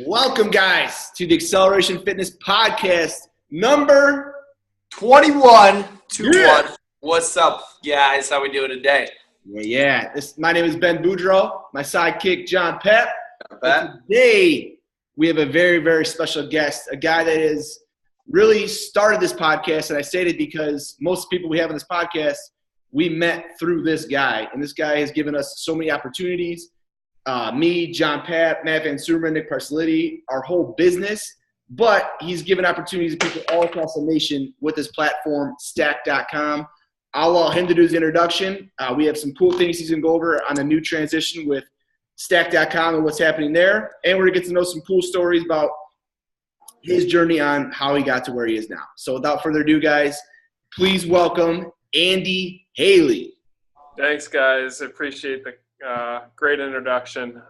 Welcome, guys, to the Xceleration Fitness Podcast number 21. Yeah. What's up, guys? How we doing today? Yeah. My name is Ben Boudro, my sidekick, John Pep. Today, we have a very, very special guest, a guy that has really started this podcast, and I say it because most people we have on this podcast, we met through this guy, and this guy has given us so many opportunities. Me, John Papp, Matt Van Sumerman, Nick Parceliti, our whole business, but he's given opportunities to people all across the nation with his platform, Stack.com. I'll allow him to do his introduction. We have some cool things he's going to go over on the new transition with Stack.com and what's happening there, and we're going to get to know some cool stories about his journey on how he got to where he is now. So without further ado, guys, please welcome Andy Haley. Thanks, guys. I appreciate the great introduction.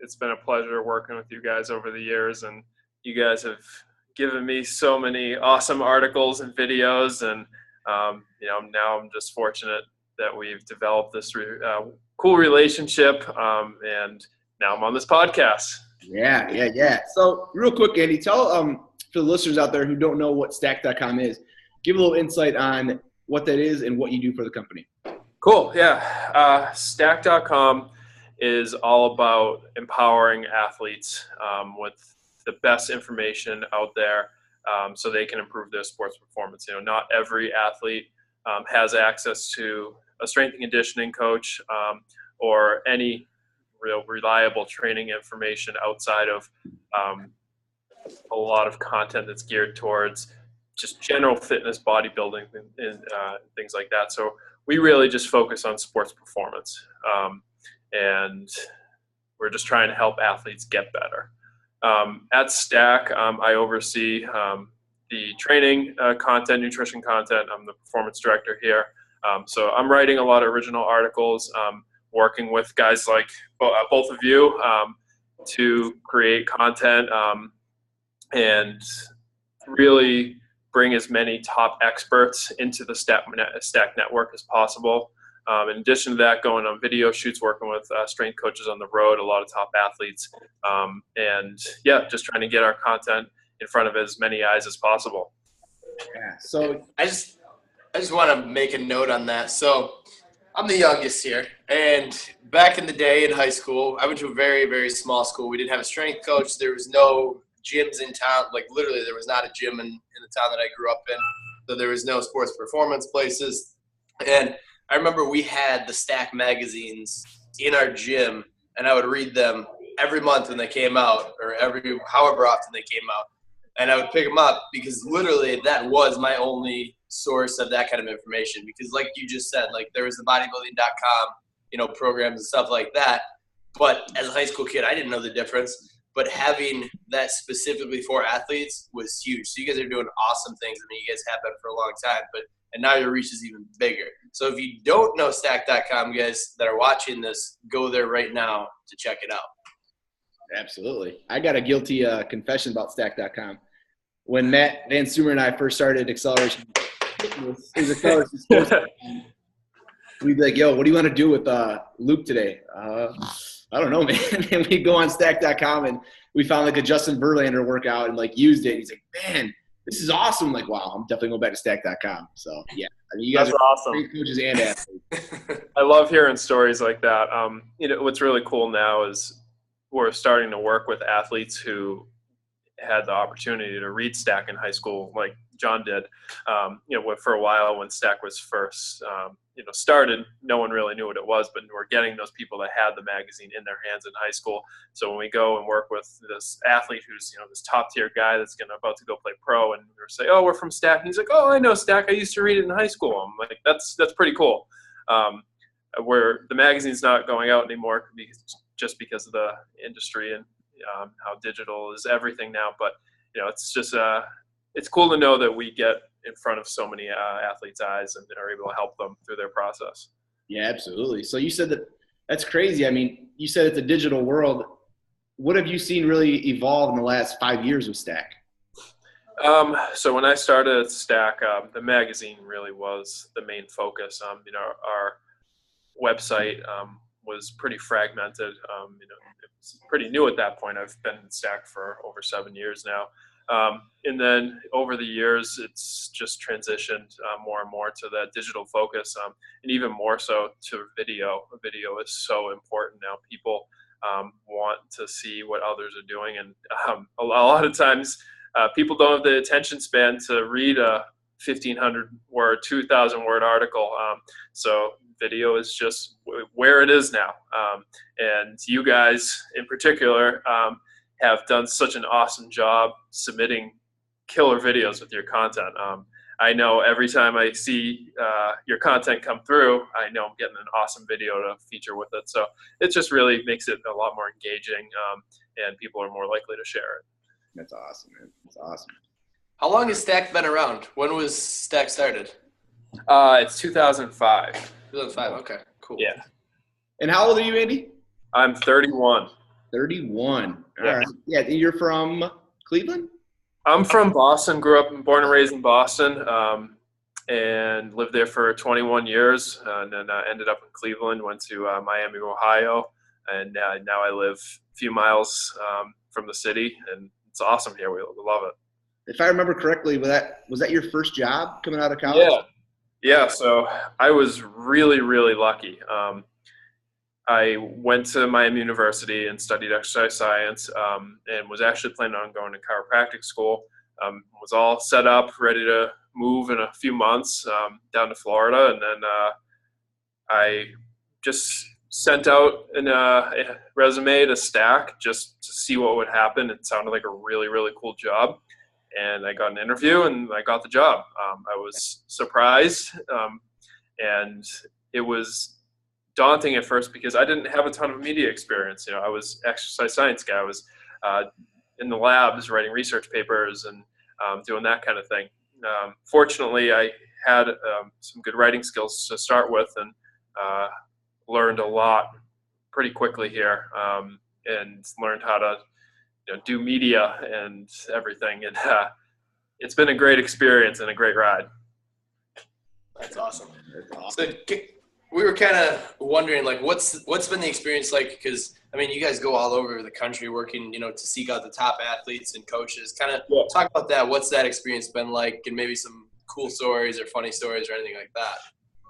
It's been a pleasure working with you guys over the years, and you guys have given me so many awesome articles and videos, and now I'm just fortunate that we've developed this cool relationship, and now I'm on this podcast. Yeah. So real quick, Andy, tell for the listeners out there who don't know what Stack.com is, give a little insight on what that is and what you do for the company. Cool. Yeah. Stack.com is all about empowering athletes with the best information out there so they can improve their sports performance. Not every athlete has access to a strength and conditioning coach or any real reliable training information outside of a lot of content that's geared towards just general fitness, bodybuilding, and things like that. So we really just focus on sports performance, and we're just trying to help athletes get better. At Stack, I oversee the training content, nutrition content. I'm the performance director here. So I'm writing a lot of original articles, working with guys like both of you to create content and really bring as many top experts into the Stack network as possible. In addition to that, going on video shoots, working with strength coaches on the road, a lot of top athletes, and just trying to get our content in front of as many eyes as possible. Yeah. So I just want to make a note on that. So I'm the youngest here, and back in the day in high school, I went to a very, very small school. We didn't have a strength coach. There was no gyms in town. Like literally, there was not a gym in the town that I grew up in. So there was no sports performance places. And I remember we had the Stack magazines in our gym, and I would read them every month when they came out, or however often they came out. And I would pick them up because literally that was my only source of that kind of information. Because like you just said, like there was the bodybuilding.com, programs and stuff like that. But as a high school kid, I didn't know the difference. But having that specifically for athletes was huge. So you guys are doing awesome things. I mean, you guys have been for a long time, and now your reach is even bigger. So if you don't know Stack.com, guys that are watching this, go there right now to check it out. Absolutely. I got a guilty confession about Stack.com. When Matt Van Sumer and I first started Xceleration, we'd be like, yo, what do you want to do with Luke today? I don't know, man. And we go on Stack.com and we found like a Justin Verlander workout and like used it. He's like, man, this is awesome. I'm like, wow, I'm definitely going back to Stack.com. So yeah, I mean, you guys That's are awesome. great coaches and athletes. I love hearing stories like that. What's really cool now is we're starting to work with athletes who had the opportunity to read Stack in high school, like John did. For a while when Stack was first, started, no one really knew what it was, but we're getting those people that had the magazine in their hands in high school. So when we go and work with this athlete who's, this top tier guy that's about to go play pro, and we're say, oh, we're from Stack. And he's like, oh, I know Stack. I used to read it in high school. I'm like, that's pretty cool. Where the magazine's not going out anymore just because of the industry and how digital is everything now. But, it's just it's cool to know that we get in front of so many athletes' eyes and are able to help them through their process. Yeah, absolutely. So you said that's crazy. I mean, you said it's a digital world. What have you seen really evolve in the last 5 years with Stack? So when I started at Stack, the magazine really was the main focus. Our website was pretty fragmented. pretty new at that point. I've been in Stack for over 7 years now. And then over the years, it's just transitioned more and more to that digital focus, and even more so to video. Video is so important now. People want to see what others are doing, and a lot of times people don't have the attention span to read a 1,500 word, 2,000 word article. So video is just where it is now. And you guys in particular have done such an awesome job submitting killer videos with your content. I know every time I see your content come through, I know I'm getting an awesome video to feature with it. So it just really makes it a lot more engaging, and people are more likely to share it. That's awesome, man. That's awesome. How long has Stack been around? When was Stack started? It's 2005. 2005. Okay, cool. Yeah. And how old are you, Andy? I'm 31. 31. Yeah. All right. Yeah, you're from Cleveland? I'm from Boston, born and raised in Boston, and lived there for 21 years. And then I ended up in Cleveland, went to Miami, Ohio, and now I live a few miles from the city, and it's awesome here. We love it. If I remember correctly, was that your first job coming out of college? Yeah. So I was really, really lucky. I went to Miami University and studied exercise science, and was actually planning on going to chiropractic school. Was all set up, ready to move in a few months down to Florida, and then I just sent out a resume to Stack just to see what would happen. It sounded like a really, really cool job. And I got an interview, and I got the job. I was surprised, and it was daunting at first because I didn't have a ton of media experience. I was exercise science guy. I was in the labs writing research papers and doing that kind of thing. Fortunately, I had some good writing skills to start with, and learned a lot pretty quickly here, and learned how to do media and everything. And it's been a great experience and a great ride. That's awesome. So we were kind of wondering, like, what's been the experience like? Because, I mean, you guys go all over the country working, to seek out the top athletes and coaches. Kind of talk about that. What's that experience been like, and maybe some cool stories or funny stories or anything like that?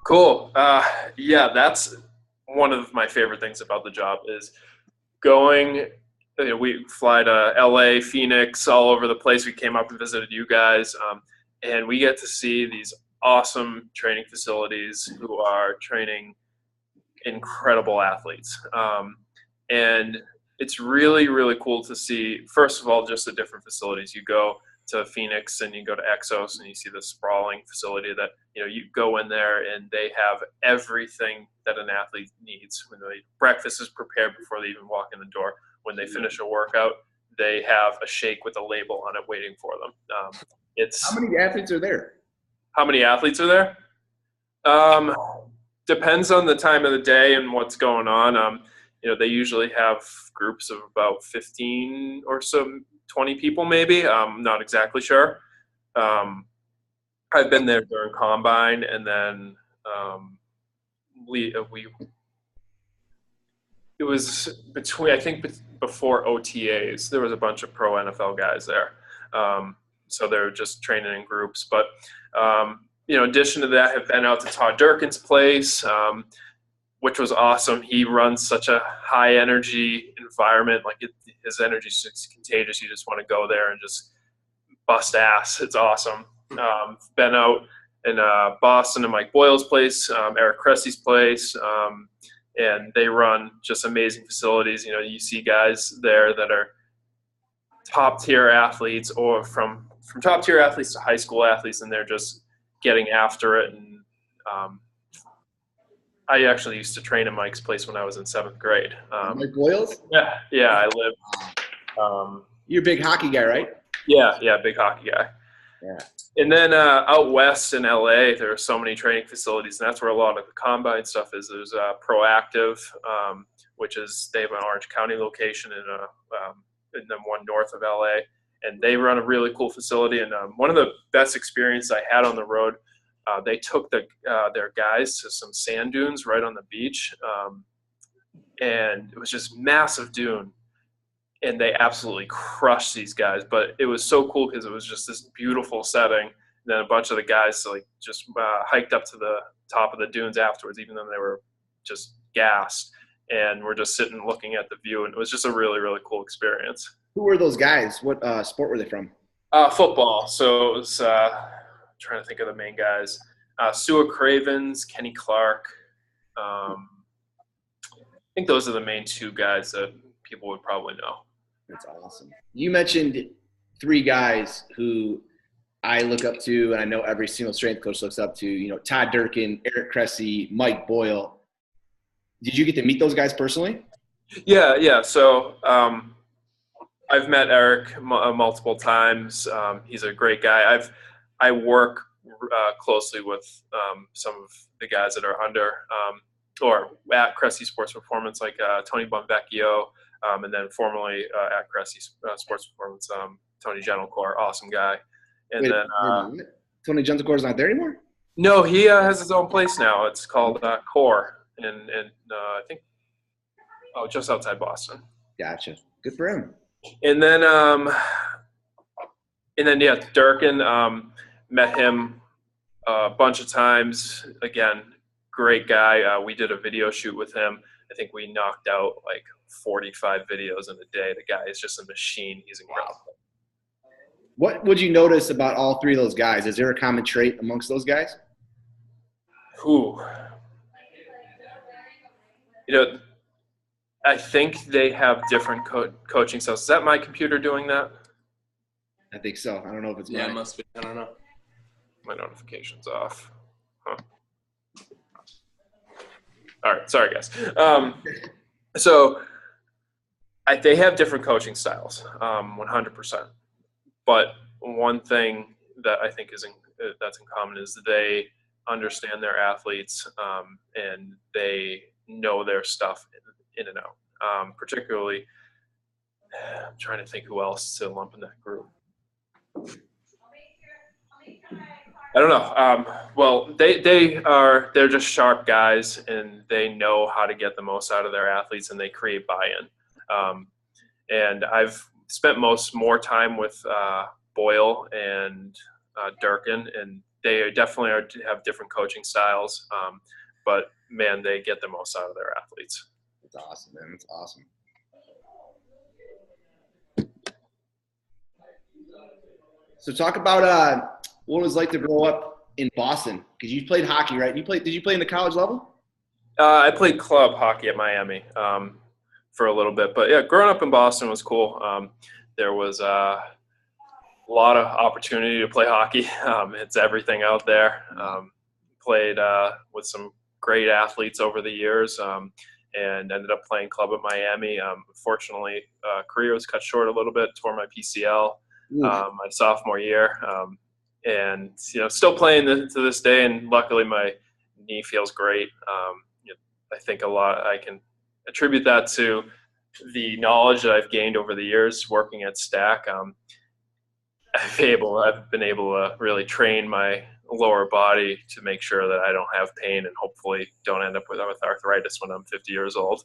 Cool. Yeah, that's one of my favorite things about the job is going. We fly to LA, Phoenix, all over the place. We came up and visited you guys, and we get to see these awesome training facilities who are training incredible athletes. And it's really, really cool to see, first of all, just the different facilities. You go to Phoenix and you go to Exos and you see the sprawling facility that, you go in there and they have everything that an athlete needs. Breakfast is prepared before they even walk in the door. When they finish a workout, they have a shake with a label on it waiting for them. How many athletes are there? How many athletes are there? Depends on the time of the day and what's going on. They usually have groups of about 15 or so, 20 people maybe. I'm not exactly sure. I've been there during Combine, and then it was before OTAs, there was a bunch of pro NFL guys there. So they were just training in groups. But, in addition to that, I've been out to Todd Durkin's place, which was awesome. He runs such a high energy environment. His energy is just contagious. You just want to go there and just bust ass. It's awesome. Been out in Boston at Mike Boyle's place, Eric Cressy's place, and they run just amazing facilities. You see guys there that are top tier athletes, or from top tier athletes to high school athletes, and they're just getting after it. And I actually used to train at Mike's place when I was in 7th grade. Mike Boyle's? Yeah, I lived. You're a big hockey guy, right? Yeah, big hockey guy. Yeah. And then out west in LA, there are so many training facilities, and that's where a lot of the Combine stuff is. There's Proactive, which is, they have an Orange County location and then one north of LA, and they run a really cool facility. And one of the best experiences I had on the road, they took their guys to some sand dunes right on the beach, and it was just massive dune. and they absolutely crushed these guys. But it was so cool because it was just this beautiful setting. And then a bunch of the guys like just hiked up to the top of the dunes afterwards, even though they were just gassed. And we're just sitting looking at the view, and it was just a really, really cool experience. Who were those guys? What sport were they from? Football. So it was trying to think of the main guys. Sua Cravens, Kenny Clark. I think those are the main two guys that people would probably know. That's awesome. You mentioned three guys who I look up to, and I know every single strength coach looks up to, you know, Todd Durkin, Eric Cressy, Mike Boyle. Did you get to meet those guys personally? Yeah. So I've met Eric multiple times. He's a great guy. I work closely with some of the guys that are under or at Cressy Sports Performance, like Tony Bonvecchio, and then formerly at Cressy Sports Performance, Tony Gentilcore, awesome guy. And Tony Gentilcore's not there anymore? No, he has his own place now. It's called Core, and I think just outside Boston. Gotcha. Good for him. And then Durkin, met him a bunch of times. Again, great guy. We did a video shoot with him. I think we knocked out like 45 videos in a day. The guy is just a machine. He's incredible. What would you notice about all three of those guys? Is there a common trait amongst those guys? I think they have different coaching styles. Is that my computer doing that? I think so. I don't know if it's mine. It must be. I don't know. My notification's off. Huh. All right. Sorry, guys. They have different coaching styles, 100%. But one thing that I think that's in common is they understand their athletes and they know their stuff in and out. Particularly, I'm trying to think who else to lump in that group. I don't know. Well, they're just sharp guys, and they know how to get the most out of their athletes, and they create buy-in. And I've spent more time with Boyle and Durkin, and they definitely have different coaching styles. But man, they get the most out of their athletes. That's awesome, man. That's awesome. So talk about what it was like to grow up in Boston, because you played hockey, right? Did you play in the college level? I played club hockey at Miami for a little bit, but yeah, growing up in Boston was cool. There was a lot of opportunity to play hockey. It's everything out there. Played with some great athletes over the years, and ended up playing club at Miami. Fortunately, career was cut short a little bit, tore my PCL my sophomore year, and still playing to this day. And luckily, my knee feels great. I think a lot I can attribute that to the knowledge that I've gained over the years working at Stack. I've been able to really train my lower body to make sure that I don't have pain and hopefully don't end up with arthritis when I'm 50 years old.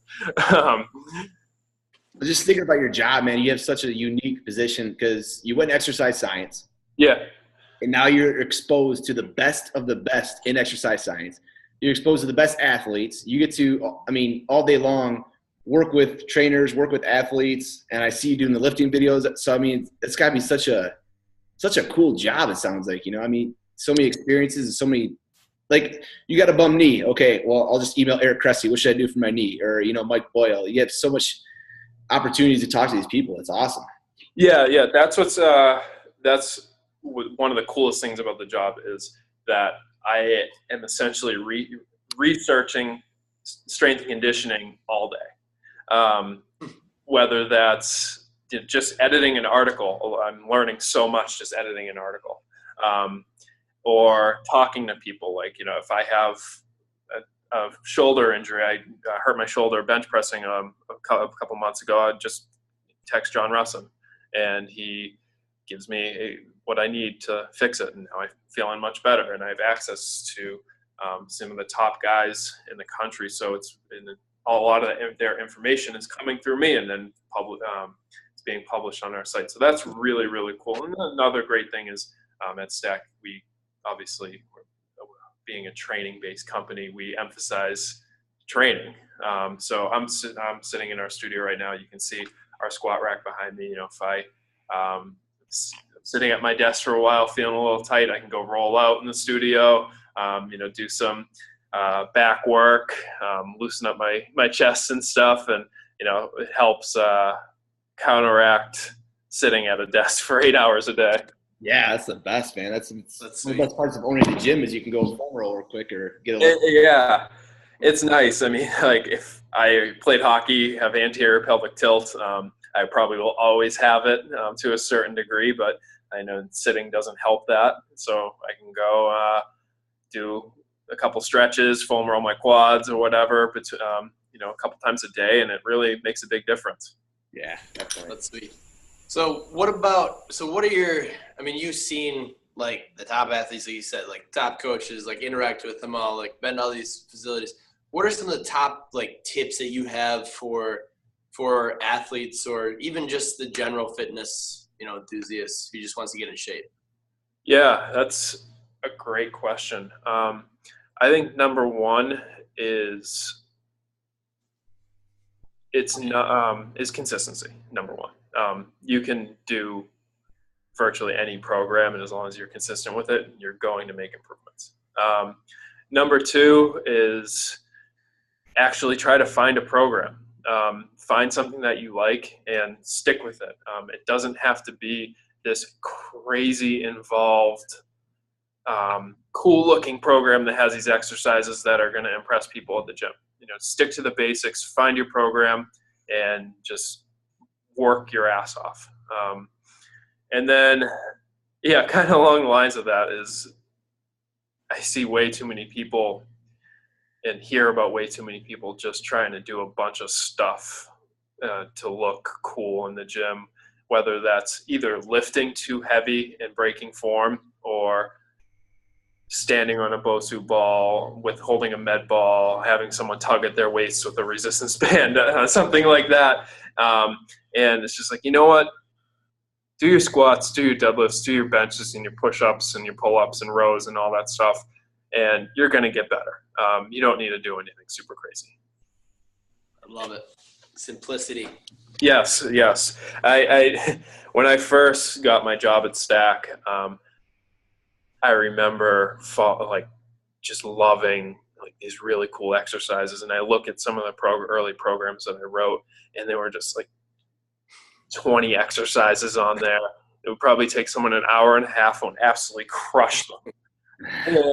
Just thinking about your job, man, you have such a unique position because you went exercise science. Yeah. And now you're exposed to the best of the best in exercise science. You're exposed to the best athletes. You get to, all day long, work with trainers, work with athletes, and I see you doing the lifting videos. So, it's got to be such a cool job, it sounds like, so many experiences and so many, like, you got a bum knee. Okay, well, I'll just email Eric Cressy. What should I do for my knee? Or, Mike Boyle. You have so much opportunities to talk to these people. It's awesome. Yeah. That's one of the coolest things about the job is that I am essentially researching strength and conditioning all day. Whether that's just editing an article, I'm learning so much just editing an article, or talking to people. Like, if I have a shoulder injury, I hurt my shoulder bench pressing a couple months ago, I just text John Russin, and he gives me what I need to fix it, and now I'm feeling much better, and I have access to some of the top guys in the country. So a lot of their information is coming through me, and then being published on our site. So that's really, really cool. And another great thing is at Stack, we obviously, being a training-based company, we emphasize training. So I'm sitting in our studio right now. You can see our squat rack behind me. If I'm sitting at my desk for a while, feeling a little tight, I can go roll out in the studio, do some back work, loosen up my chest and stuff. And, it helps counteract sitting at a desk for 8 hours a day. Yeah, that's the best, man. That's one of the best parts of owning the gym is you can go foam roll real quick or get a yeah, it's nice. I mean, like if I played hockey, have anterior pelvic tilt, I probably will always have it to a certain degree, but I know sitting doesn't help that. So I can go do a couple stretches, foam roll my quads or whatever, but a couple times a day, and it really makes a big difference. Yeah, definitely. That's sweet. So what are your, you've seen like the top athletes, like you said, like top coaches, like interact with them all, like been to all these facilities. What are some of the top like tips that you have for athletes or even just the general fitness, enthusiasts who just wants to get in shape? Yeah, that's a great question. I think number one is consistency. Number one. You can do virtually any program, and as long as you're consistent with it, you're going to make improvements. Number two is actually try to find a program. Find something that you like and stick with it. It doesn't have to be this crazy involved, cool-looking program that has these exercises that are going to impress people at the gym. Stick to the basics, find your program, and just work your ass off. And then, kind of along the lines of that is I see way too many people and hear about way too many people just trying to do a bunch of stuff to look cool in the gym, whether that's either lifting too heavy and breaking form or standing on a BOSU ball with holding a med ball, having someone tug at their waist with a resistance band, something like that. And it's just like, you know what? Do your squats, do your deadlifts, do your benches and your push-ups and your pull-ups and rows and all that stuff, and you're going to get better. You don't need to do anything super crazy. I love it. Simplicity. Yes. I when I first got my job at Stack, I remember just loving like these really cool exercises, and I look at some of the early programs that I wrote, and they were just like 20 exercises on there. It would probably take someone an hour and a half and absolutely crush them.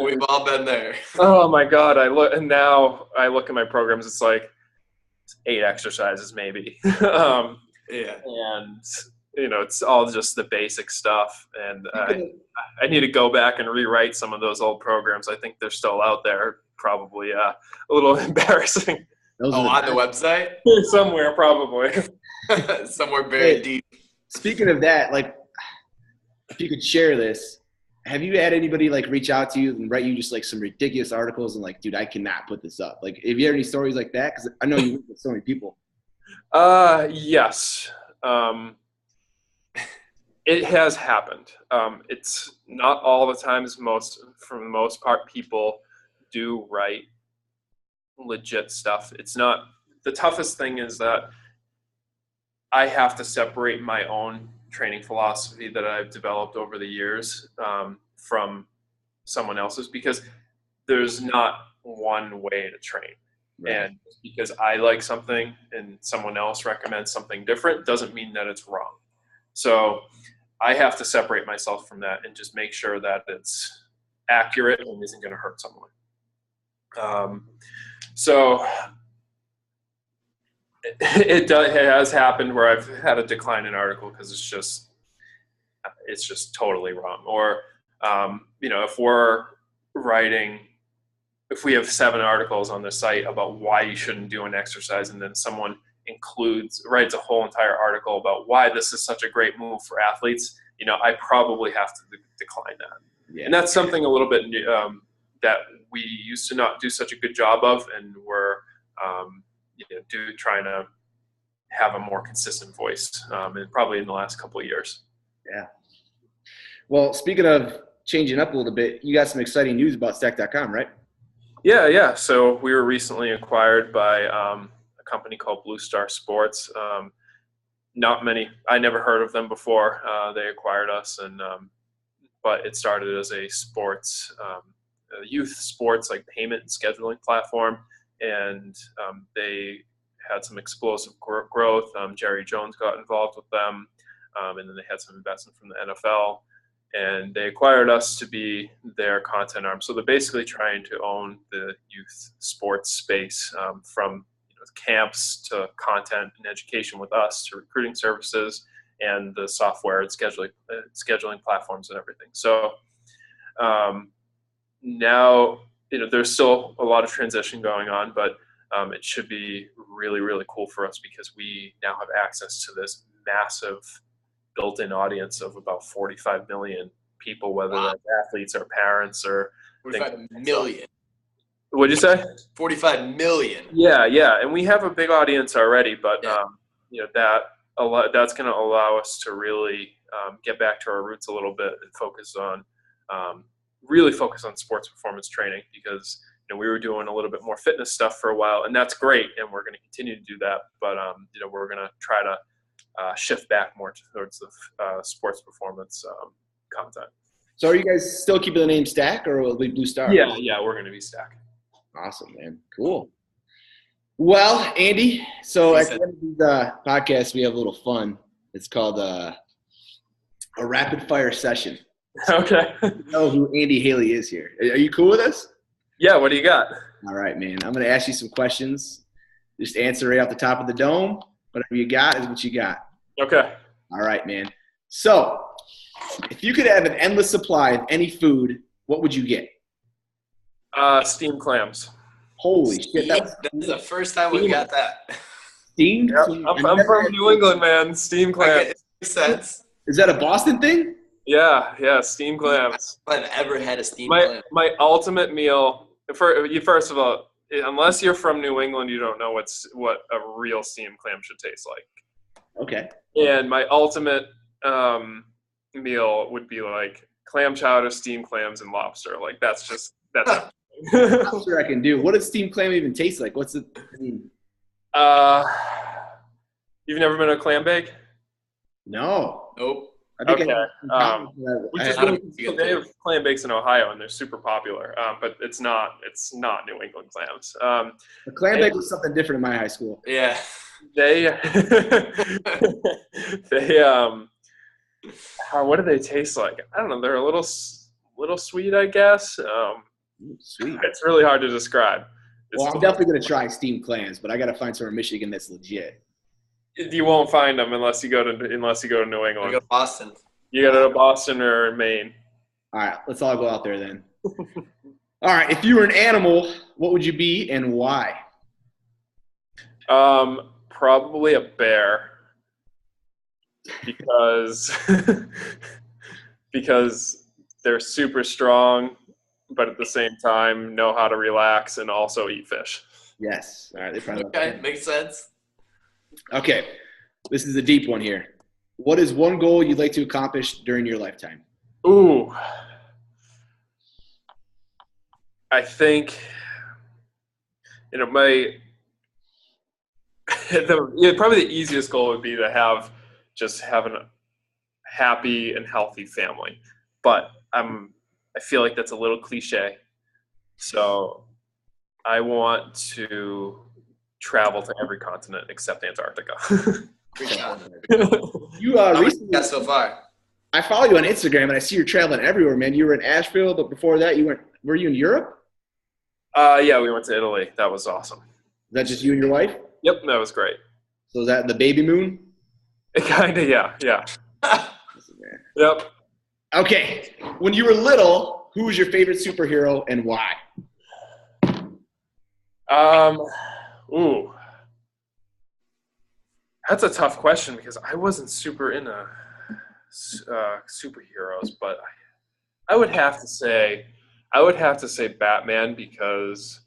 We've all been there. Oh my God! Now I look at my programs. It's like 8 exercises maybe. Yeah, and it's all just the basic stuff. And I need to go back and rewrite some of those old programs. I think they're still out there. Probably a little embarrassing. On the website? Somewhere, probably. Somewhere buried deep. Speaking of that, like, if you could share this, have you had anybody like reach out to you and write you just like some ridiculous articles and like, dude, I cannot put this up? Like, have you had any stories like that? Because I know you work with so many people. Yes. It has happened. It's not all the times. For the most part, people do write legit stuff. It's not the toughest thing is that I have to separate my own training philosophy that I've developed over the years from someone else's, because there's not one way to train. Right. And because I like something and someone else recommends something different doesn't mean that it's wrong. So I have to separate myself from that and just make sure that it's accurate and isn't going to hurt someone. So it has happened where I've had a decline in article because it's just totally wrong. Or if we have 7 articles on the site about why you shouldn't do an exercise, and then someone writes a whole entire article about why this is such a great move for athletes, I probably have to decline that. Yeah. And that's something a little bit that we used to not do such a good job of, and we're trying to have a more consistent voice, and probably in the last couple of years. Yeah. Well, speaking of changing up a little bit, you got some exciting news about Stack.com, right? Yeah. So we were recently acquired by a company called Blue Star Sports. I never heard of them before they acquired us, and but it started as a sports, a youth sports like payment and scheduling platform, and they had some explosive growth. Jerry Jones got involved with them, and then they had some investment from the NFL, and they acquired us to be their content arm. So they're basically trying to own the youth sports space, from camps to content and education with us to recruiting services and the software and scheduling platforms and everything. So now there's still a lot of transition going on, but it should be really, really cool for us because we now have access to this massive built-in audience of about 45 million people, whether that's athletes or parents or 45 million. What'd you say? 45 million. Yeah, and we have a big audience already, but that's going to allow us to really get back to our roots a little bit and really focus on sports performance training, because we were doing a little bit more fitness stuff for a while, and that's great, and we're going to continue to do that. But we're going to try to shift back more towards the sports performance content. So are you guys still keeping the name Stack, or will it be Blue Star? Yeah, we're going to be Stack. Awesome, man. Cool. Well, Andy, so at the end of these podcasts, we have a little fun. It's called a rapid fire session. Okay. You know who Andy Haley is here. Are you cool with us? Yeah, what do you got? All right, man. I'm going to ask you some questions. Just answer right off the top of the dome. Whatever you got is what you got. Okay. All right, man. So if you could have an endless supply of any food, what would you get? Steamed clams. Holy shit. That's the first time we got that. Steamed? Yep. I'm from New England, man. Steamed clams. Okay, it makes sense. Is that a Boston thing? Yeah, steamed clams. I've ever had a steamed clam. My ultimate meal, first of all, unless you're from New England, you don't know what a real steamed clam should taste like. Okay. And my ultimate meal would be like clam chowder, steamed clams, and lobster. Like that's. I'm sure I can do. What does steamed clam even taste like? What's it? I mean, you've never been to a clam bake? Nope. I think okay. They have clam bakes in Ohio, and they're super popular. But it's not New England clams. The clam bake was something different in my high school. Yeah. They what do they taste like? I don't know. They're a little sweet, I guess. Sweet. It's really hard to describe. Well, I'm definitely going to try steamed clams, but I got to find somewhere in Michigan that's legit. You won't find them unless you go to New England. You go to Boston. You go to Boston or Maine. All right, let's all go out there then. All right, if you were an animal, what would you be and why? Probably a bear, because they're super strong, but at the same time know how to relax and also eat fish. Yes. All right. They probably okay, makes sense. Okay, this is a deep one here. What is one goal you'd like to accomplish during your lifetime? Ooh. I think, probably the easiest goal would be to have a happy and healthy family. But I feel like that's a little cliche. So I want to travel to every continent except Antarctica. You recently got so far. I follow you on Instagram and I see you're traveling everywhere, man. You were in Asheville, but before that were you in Europe? Yeah, we went to Italy. That was awesome. Is that just you and your wife? Yep, that was great. So is that the baby moon? Kinda, yeah. Yep. Okay. When you were little, who was your favorite superhero and why? That's a tough question because I wasn't super into superheroes, but I would have to say Batman because,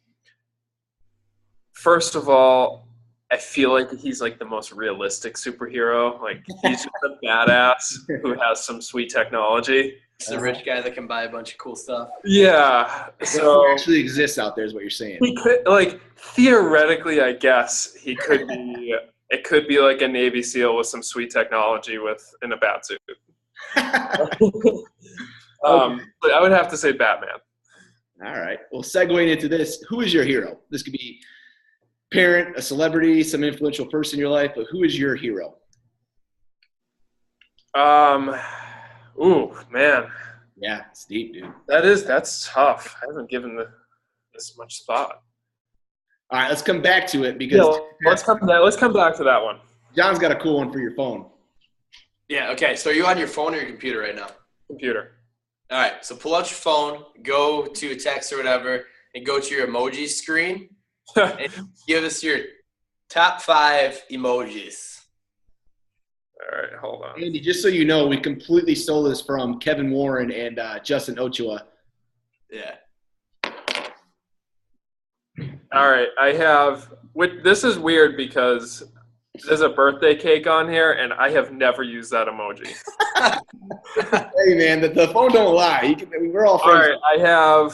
first of all, I feel like he's like the most realistic superhero. Like he's just a badass who has some sweet technology. He's a rich guy that can buy a bunch of cool stuff. Yeah. So actually exists out there is what you're saying. he could, like, theoretically, I guess he could be. It could be like a Navy SEAL with some sweet technology in a bat suit. But I would have to say Batman. All right. Well, segueing into this, who is your hero? This could be parent, a celebrity, some influential person in your life, but who is your hero? Ooh, man. Yeah, it's deep, dude. That's tough. I haven't given this much thought. All right, let's come back to it because let's come back to that one. John's got a cool one for your phone. Yeah, okay. So are you on your phone or your computer right now? Computer. All right. So pull out your phone, go to text or whatever, and go to your Emojis screen and give us your top 5 emojis. All right, hold on. Andy, just so you know, we completely stole this from Kevin Warren and Justin Ochoa. Yeah. All right, I have – this is weird because there's a birthday cake on here, and I have never used that emoji. Hey, man, the phone don't lie. We're all friends. All right,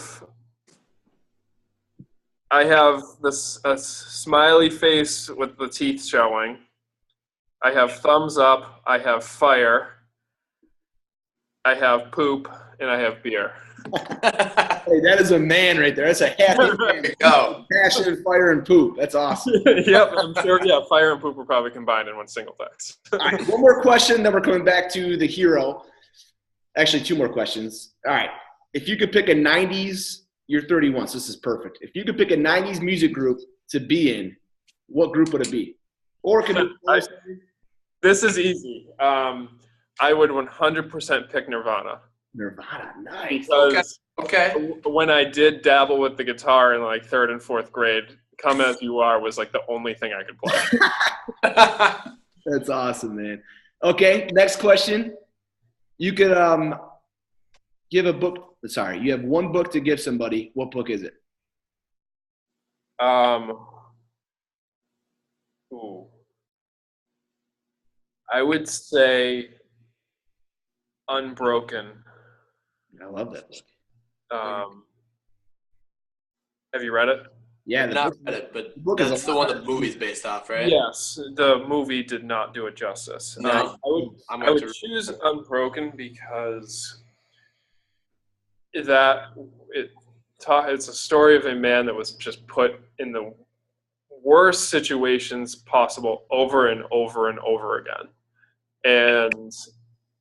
I have this a smiley face with the teeth showing. I have thumbs up. I have fire. I have poop, and I have beer. Hey, that is a man right there. That's a happy man. Go. Passion, fire, and poop. That's awesome. Yep, I'm sure. Yeah, fire and poop are probably combined in one single text. All right, one more question, then we're coming back to the hero. Actually, 2 more questions. All right. If you could pick a 90s, you're 31, so this is perfect. If you could pick a 90s music group to be in, what group would it be? Or it could be this is easy. I would 100% pick Nirvana. Nirvana, nice. Because Okay. when I did dabble with the guitar in like 3rd and 4th grade, Come As You Are was like the only thing I could play. That's awesome, man. Okay, next question. You could give a book. Sorry, you have one book to give somebody. What book is it? I would say Unbroken. I love that book. Have you read it? Yeah, I've not read it, but that's the one the movie's based off, right? Yes, the movie did not do it justice. No. I would choose Unbroken because it's a story of a man that was just put in the worst situations possible over and over and over again. And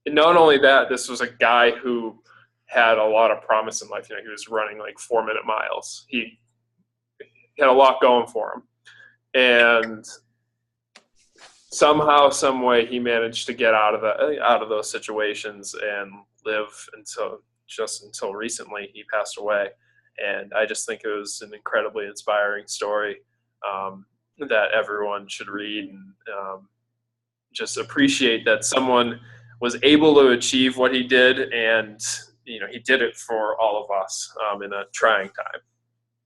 not only that, this was a guy who had a lot of promise in life. You know, he was running like 4-minute miles. He had a lot going for him. And somehow, some way, he managed to get out of those situations and live until recently. He passed away. And I just think it was an incredibly inspiring story that everyone should read and just appreciate that someone was able to achieve what he did, and you know, he did it for all of us in a trying time.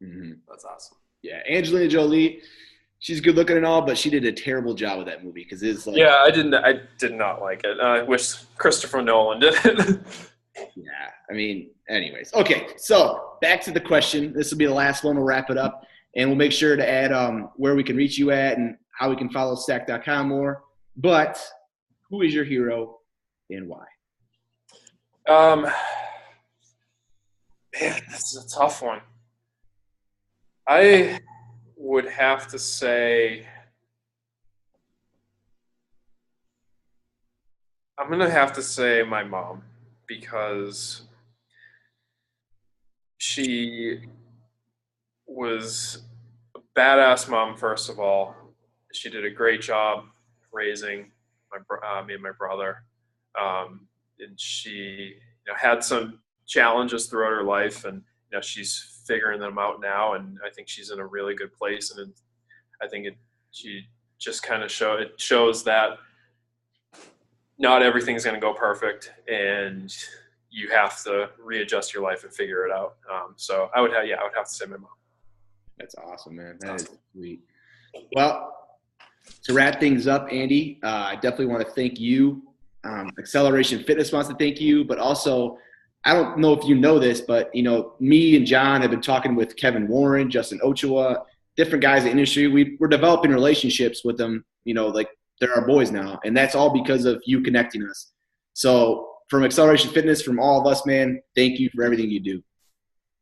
Mm-hmm. That's awesome. Yeah, Angelina Jolie, she's good looking and all, but she did a terrible job with that movie because it's like. Yeah, I did not like it. I wish Christopher Nolan did it. Yeah, I mean, anyways. Okay, so back to the question. This will be the last one. We'll wrap it up, and we'll make sure to add where we can reach you at and how we can follow Stack.com more. But who is your hero and why? Man, this is a tough one. I would have to say I'm going to have to say my mom, because she was a badass mom, first of all. She did a great job raising me and my brother. And she had some challenges throughout her life, and she's figuring them out now, and I think she's in a really good place. And I think she just kind of shows that not everything's going to go perfect, and you have to readjust your life and figure it out. So I would have to say my mom. That's awesome, man. That is sweet. Well, To wrap things up, Andy, I definitely want to thank you. Xceleration Fitness wants to thank you, but also, I don't know if you know this, but, me and John have been talking with Kevin Warren, Justin Ochoa, different guys in the industry. We're developing relationships with them, like they're our boys now. And that's all because of you connecting us. So from Xceleration Fitness, from all of us, man, thank you for everything you do.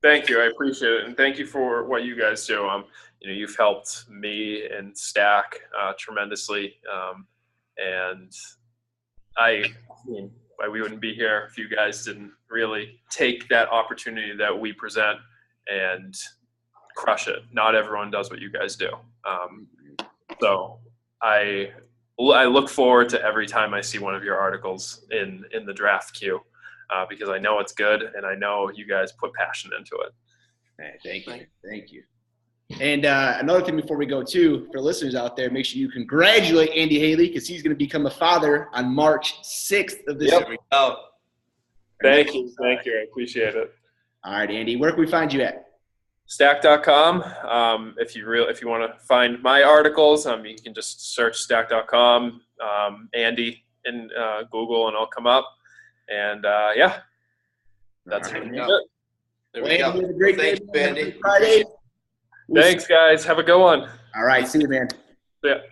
Thank you. I appreciate it. And thank you for what you guys do. You've helped me and Stack tremendously. And we wouldn't be here if you guys didn't really take that opportunity that we present and crush it. Not everyone does what you guys do. So I look forward to every time I see one of your articles in the draft queue because I know it's good and I know you guys put passion into it. Hey, thank you. And another thing before we go too, for listeners out there, make sure you congratulate Andy Haley because he's going to become a father on March 6th of this year. Thank you. I appreciate it. All right, Andy, where can we find you at? Stack.com. If you want to find my articles, you can just search Stack.com, Andy in Google, and I'll come up. And that's right, it. There we go. Have a great day, Andy. Friday. Thanks, guys. Have a good one. All right, see you, man. Yeah.